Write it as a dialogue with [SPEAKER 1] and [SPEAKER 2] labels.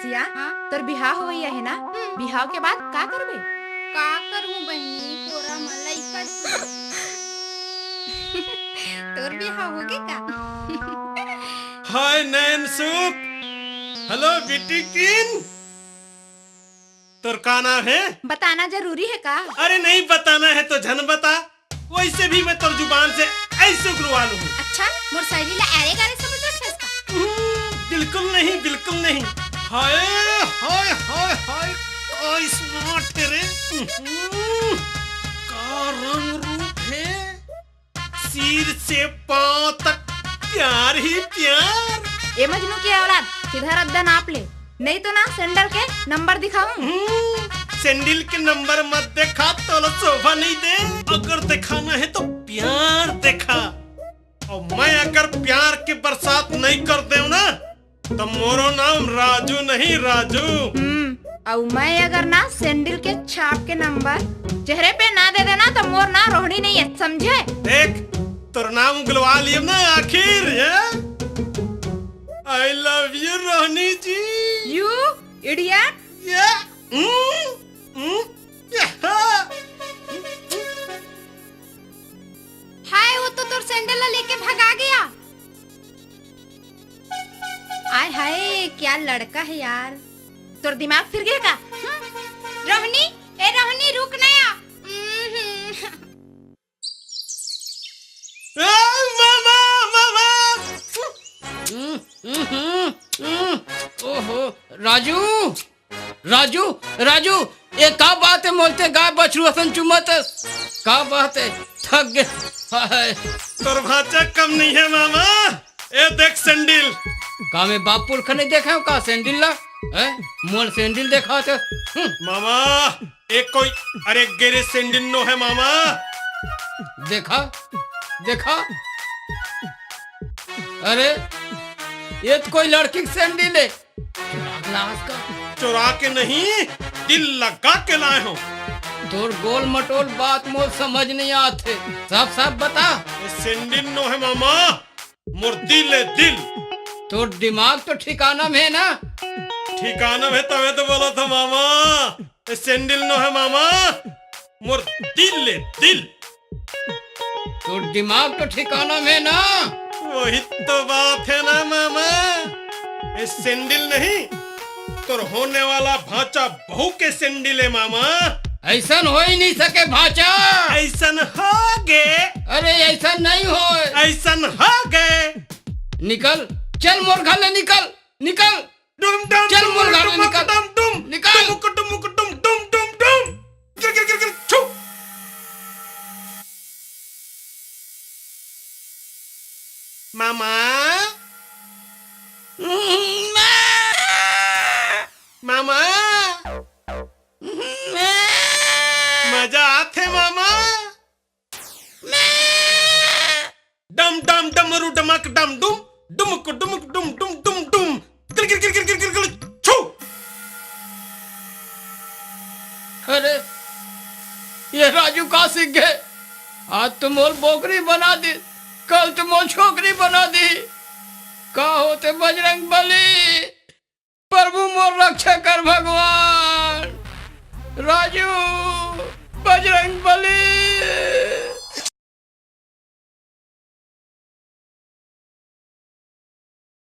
[SPEAKER 1] रसिया,
[SPEAKER 2] हाँ?
[SPEAKER 1] तोर बिहाव होइया है ना? बिहाव के बाद का करबे?
[SPEAKER 2] का करूं बहनी, कोरा मलाई का तोर बिहाव होगे का?
[SPEAKER 3] हाय नैन सुख। हेलो बेटी किन। तोर का नाम है?
[SPEAKER 1] बताना जरूरी है का?
[SPEAKER 3] अरे नहीं बताना है तो झन बता। वैसे भी मैं तोर जुबान से ऐसे गुरवा लूं।
[SPEAKER 2] अच्छा, मोर सहेली ला अरे गारे समझ रखे इसका?
[SPEAKER 3] बिल्कुल नहीं, बिल्कुल नहीं। हाय हाय हाय हाय, क्या स्मार्ट तेरे। का रंग रूप है, सिर से पांव तक प्यार ही प्यार।
[SPEAKER 1] ए मजनू की औलाद, सीधा रद्दा नाप ले, नहीं तो ना सैंडल के नंबर दिखाऊं।
[SPEAKER 3] सैंडल के नंबर मत देखा तो शोभा नहीं दे। अगर दिखाना है तो प्यार देखा। और मैं अगर प्यार की बरसात नहीं कर दे ना तो मोरो नाम राजू नहीं राजू।
[SPEAKER 1] और मैं अगर ना सैंडल के छाप के नंबर चेहरे पे ना दे देना तो मोर ना रोहनी नहीं है, समझे?
[SPEAKER 3] देख तोर नाम गुलवा लिया ना आखिर। I love you Rohini ji.
[SPEAKER 1] You idiot.
[SPEAKER 2] हाय, वो तो तोर सैंडल ला लेके भगा गया।
[SPEAKER 1] आय हाय, क्या लड़का है यार। तोर दिमाग फिर गया का?
[SPEAKER 2] रोहनी, ए रोहनी रुक ना या।
[SPEAKER 3] मामा मामा।
[SPEAKER 4] ओहो राजू राजू राजू, ये का बात है? मोलते गाय बछरू असन चुमत का बात है? थक गए। हाय,
[SPEAKER 3] तोर भाचा कम नहीं है मामा। ए देख सैंडल।
[SPEAKER 4] का मैं बाप पुरख नहीं देखा हूँ का सैंडल ला? मोल सैंडल देखा तो
[SPEAKER 3] मामा एक कोई अरे गेरे सैंडल नो है मामा।
[SPEAKER 4] देखा देखा। अरे ये तो कोई लड़की की सैंडल है। लाश का
[SPEAKER 3] चुरा के नहीं, दिल लगा के लाए हो।
[SPEAKER 4] तोर गोल मटोल बात मोल समझ नहीं आते। साफ साफ बता।
[SPEAKER 3] ये सैंडल नो है मामा, मोर दिल है दिल।
[SPEAKER 4] तोर दिमाग तो ठिकाना में है ना?
[SPEAKER 3] ठिकाना है तवे तो बोला था मामा। ये सैंडल नो है मामा, मोर दिल है दिल।
[SPEAKER 4] तोर दिमाग तो ठिकाना में ना?
[SPEAKER 3] वही तो बात है ना मामा। ये सैंडल नहीं, तोर होने वाला भाचा बहू के सैंडल है मामा।
[SPEAKER 4] ऐसा हो ही नहीं सके भाचा।
[SPEAKER 3] ऐसन हो गए।
[SPEAKER 4] अरे ऐसा नहीं हो।
[SPEAKER 3] ऐसन हो गए।
[SPEAKER 4] निकल, चल मोर घर ले, निकल निकल।
[SPEAKER 3] डुम डुम
[SPEAKER 4] चल मोर घर ले, निकल
[SPEAKER 3] डुम डुम
[SPEAKER 4] निकल।
[SPEAKER 3] डुम डुम डुम डुम डुम डुम। गिर गिर गिर गिर छू। मामा मामा मजा आते मामा। डम डम डमरू डमक डम डुम डुमक डुमक डुम डुम डुम डुम। गिर गिर गिर गिर गिर गिर गिर छू।
[SPEAKER 4] अरे ये राजू का सीख गए। आज तो मोल बोकरी बना दी, कल तो मोल छोकरी बना दी। का होते बजरंग बली, प्रभु मोर रक्षा कर भगवान। राजू, बजरंग बली।